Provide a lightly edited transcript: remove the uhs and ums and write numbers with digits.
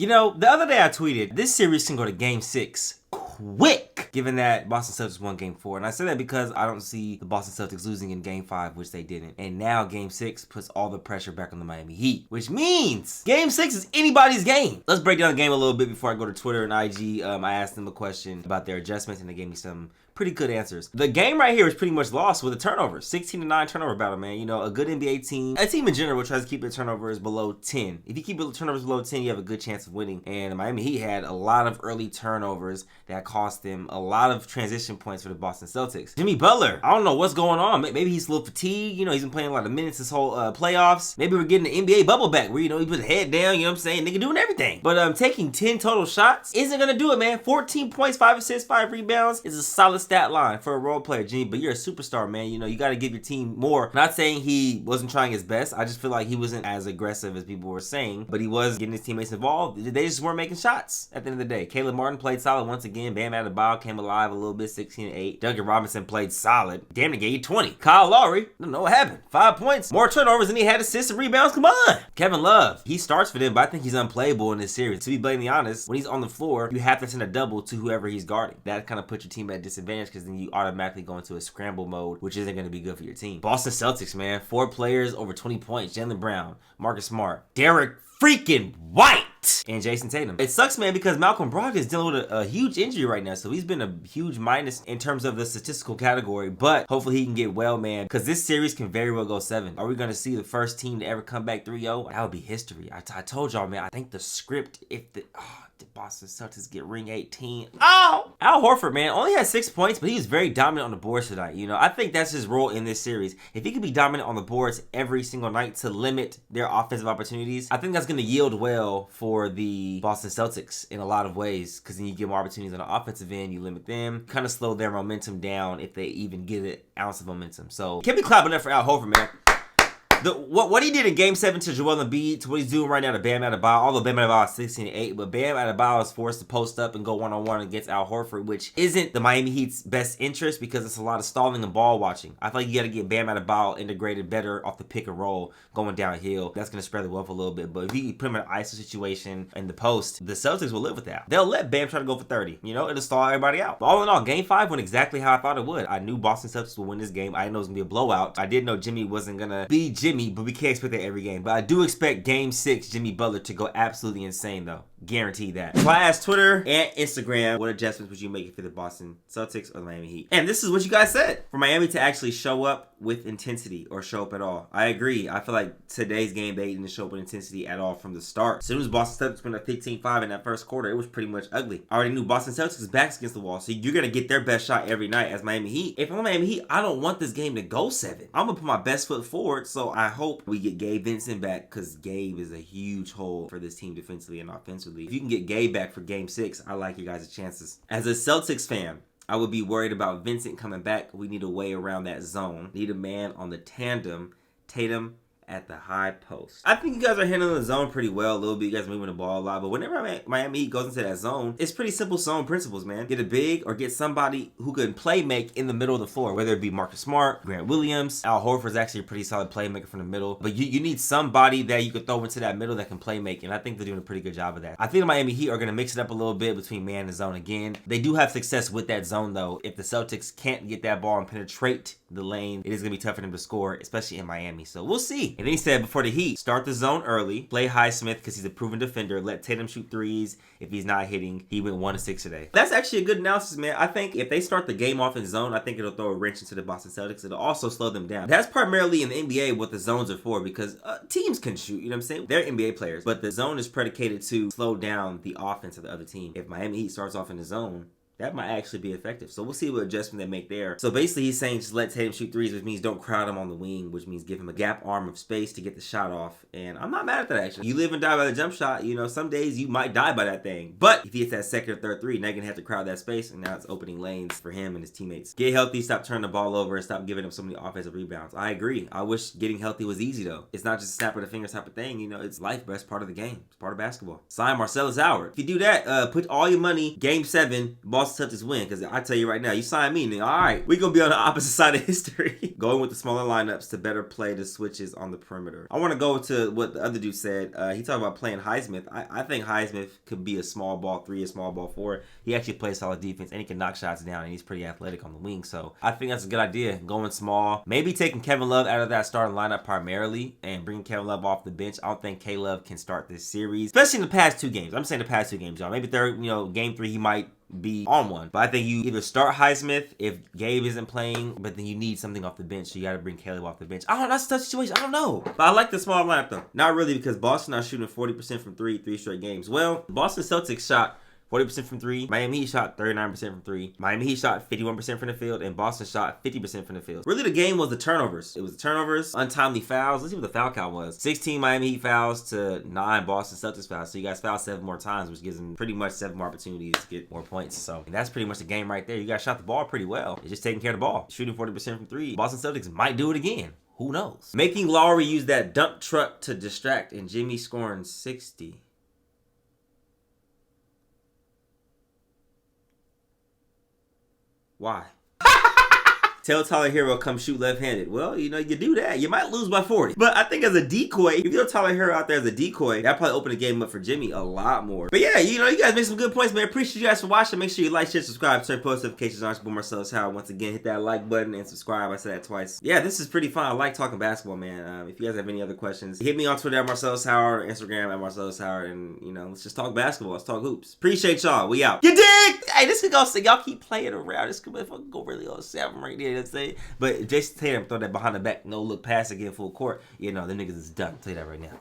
You know, the other day I tweeted, this series can go to game 6 quick, given that Boston Celtics won game 4. And I say that because I don't see the Boston Celtics losing in game 5, which they didn't. And now game 6 puts all the pressure back on the Miami Heat, which means game 6 is anybody's game. Let's break down the game a little bit before I go to Twitter and IG. I asked them a question about their adjustments, and they gave me some pretty good answers. The game right here is pretty much lost with a turnover. 16-9 turnover battle, man. You know, a good NBA team, a team in general tries to keep their turnovers below 10. If you keep the turnovers below 10, you have a good chance of winning. And the Miami Heat had a lot of early turnovers that cost them a lot of transition points for the Boston Celtics. Jimmy Butler, I don't know what's going on. Maybe he's a little fatigued. You know, he's been playing a lot of minutes this whole playoffs. Maybe we're getting the NBA bubble back where, you know, he put his head down, you know what I'm saying? Nigga doing everything. But taking 10 total shots isn't going to do it, man. 14 points, 5 assists, 5 rebounds is a solid stat line for a role player, Jimmy, but you're a superstar, man. You know, you got to give your team more. Not saying he wasn't trying his best. I just feel like he wasn't as aggressive as people were saying, but he was getting his teammates involved. They just weren't making shots at the end of the day. Caleb Martin played solid once again. Bam Adebayo came alive a little bit, 16-8. Duncan Robinson played solid. Damn, they gave you 20. Kyle Lowry, I don't know what happened. 5 points. More turnovers than he had assists and rebounds. Come on. Kevin Love, he starts for them, but I think he's unplayable in this series. To be blatantly honest, when he's on the floor, you have to send a double to whoever he's guarding. That kind of puts your team at a disadvantage because then you automatically go into a scramble mode, which isn't going to be good for your team. Boston Celtics, man. 4 players over 20 points. Jaylen Brown, Marcus Smart, Derrick freaking White, and Jason Tatum. It sucks, man, because Malcolm Brogdon is dealing with a huge injury right now, so he's been a huge minus in terms of the statistical category, but hopefully he can get well, man, because this series can very well go 7. Are we going to see the first team to ever come back 3-0? That would be history. I told y'all, man, I think the script, if the Boston Celtics get ring 18. Oh! Al Horford, man, only had 6 points, but he was very dominant on the boards tonight. You know, I think that's his role in this series. If he could be dominant on the boards every single night to limit their offensive opportunities, I think that's going to yield well for the Boston Celtics in a lot of ways, because then you give more opportunities on the offensive end, you limit them, kind of slow their momentum down if they even get an ounce of momentum. So, can't be clapping up for Al Horford, man. What he did in Game 7 to Joel Embiid, to what he's doing right now to Bam Adebayo, although Bam Adebayo is 16-8, but Bam Adebayo is forced to post up and go one-on-one against Al Horford, which isn't the Miami Heat's best interest because it's a lot of stalling and ball watching. I feel like you got to get Bam Adebayo integrated better off the pick and roll going downhill. That's going to spread the wealth a little bit, but if you put him in an ISO situation in the post, the Celtics will live with that. They'll let Bam try to go for 30. You know, it'll stall everybody out. But all in all, Game 5 went exactly how I thought it would. I knew Boston Celtics would win this game. I didn't know it was going to be a blowout. I did know Jimmy wasn't going to be Jimmy, but we can't expect that every game. But I do expect Game 6 Jimmy Butler to go absolutely insane, though. Guarantee that. So I asked Twitter and Instagram, what adjustments would you make for the Boston Celtics or the Miami Heat? And this is what you guys said. For Miami to actually show up with intensity or show up at all. I agree. I feel like today's game, they didn't show up with intensity at all from the start. As soon as Boston Celtics went up 15-5 in that first quarter, it was pretty much ugly. I already knew Boston Celtics' backs against the wall, so you're going to get their best shot every night as Miami Heat. If I'm Miami Heat, I don't want this game to go 7. I'm going to put my best foot forward, so I hope we get Gabe Vincent back, because Gabe is a huge hole for this team defensively and offensively. If you can get Gabe back for Game 6, I like your guys' chances. As a Celtics fan, I would be worried about Vincent coming back. We need a way around that zone. Need a man on the tandem, Tatum at the high post. I think you guys are handling the zone pretty well a little bit. You guys are moving the ball a lot. But whenever Miami Heat goes into that zone, it's pretty simple zone principles, man. Get a big or get somebody who can play make in the middle of the floor, whether it be Marcus Smart, Grant Williams. Al Horford's actually a pretty solid playmaker from the middle. But you need somebody that you could throw into that middle that can play make. And I think they're doing a pretty good job of that. I think the Miami Heat are going to mix it up a little bit between man and zone again. They do have success with that zone, though. If the Celtics can't get that ball and penetrate the lane, it is going to be tough for them to score, especially in Miami. So we'll see. And then he said before the Heat, start the zone early, play Highsmith because he's a proven defender, let Tatum shoot threes. If he's not hitting, he went 1-6 today. That's actually a good analysis, man. I think if they start the game off in zone, I think it'll throw a wrench into the Boston Celtics. It'll also slow them down. That's primarily in the NBA what the zones are for, because teams can shoot, you know what I'm saying? They're NBA players, but the zone is predicated to slow down the offense of the other team. If Miami Heat starts off in the zone, that might actually be effective. So we'll see what adjustment they make there. So basically he's saying just let Tatum shoot threes, which means don't crowd him on the wing, which means give him a gap arm of space to get the shot off. And I'm not mad at that, actually. You live and die by the jump shot. You know, some days you might die by that thing. But if he hits that second or third three, now you're going to have to crowd that space, and now it's opening lanes for him and his teammates. Get healthy, stop turning the ball over, and stop giving up so many offensive rebounds. I agree. I wish getting healthy was easy, though. It's not just a snap of the fingers type of thing. You know, it's life, bro. It's part of the game. It's part of basketball. Sign Marcellus Howard. If you do that, put all your money, Game 7, Boston Boston Celtics win, because I tell you right now, you sign me, nigga. All right, we gonna be on the opposite side of history. Going with the smaller lineups to better play the switches on the perimeter. I want to go to what the other dude said. He talked about playing Highsmith. I think Highsmith could be a small ball 3, a small ball 4. He actually plays solid defense, and he can knock shots down, and he's pretty athletic on the wing. So I think that's a good idea. Going small, maybe taking Kevin Love out of that starting lineup primarily, and bringing Kevin Love off the bench. I don't think K-Love can start this series, especially in the past 2 games. I'm saying the past 2 games, y'all. Maybe third, game 3 he might be on one. But I think you either start Highsmith if Gabe isn't playing, but then you need something off the bench, so you got to bring Caleb off the bench. I don't know. That's a tough situation. I don't know. But I like the small lineup, though. Not really, because Boston not shooting 40% from 3 straight games. Well, Boston Celtics shot 40% from 3. Miami Heat shot 39% from 3. Miami Heat shot 51% from the field, and Boston shot 50% from the field. Really, the game was the turnovers. It was the turnovers, untimely fouls. Let's see what the foul count was. 16 Miami Heat fouls to 9 Boston Celtics fouls. So you guys fouled 7 more times, which gives them pretty much 7 more opportunities to get more points. So that's pretty much the game right there. You guys shot the ball pretty well. It's just taking care of the ball. Shooting 40% from 3. Boston Celtics might do it again. Who knows? Making Lowry use that dump truck to distract, and Jimmy scoring 60. Why? Tell Tyler Hero come shoot left-handed. Well, you do that. You might lose by 40. But I think as a decoy, if you throw Tyler Hero out there as a decoy, that probably open the game up for Jimmy a lot more. But yeah, you guys made some good points, man. Appreciate you guys for watching. Make sure you like, share, subscribe, turn post notifications on. Boom Marcellus Howard. Once again, hit that like button and subscribe. I said that twice. Yeah, this is pretty fun. I like talking basketball, man. If you guys have any other questions, hit me on Twitter at Marcellus Howard, Instagram at Marcellus Howard, and let's just talk basketball. Let's talk hoops. Appreciate y'all. We out. You dig? Hey, this could go. So y'all keep playing around. This could go really on 7 right there. Let's say, but Jason Tatum throw that behind the back, no look pass again full court. The niggas is done. I'll tell you that right now.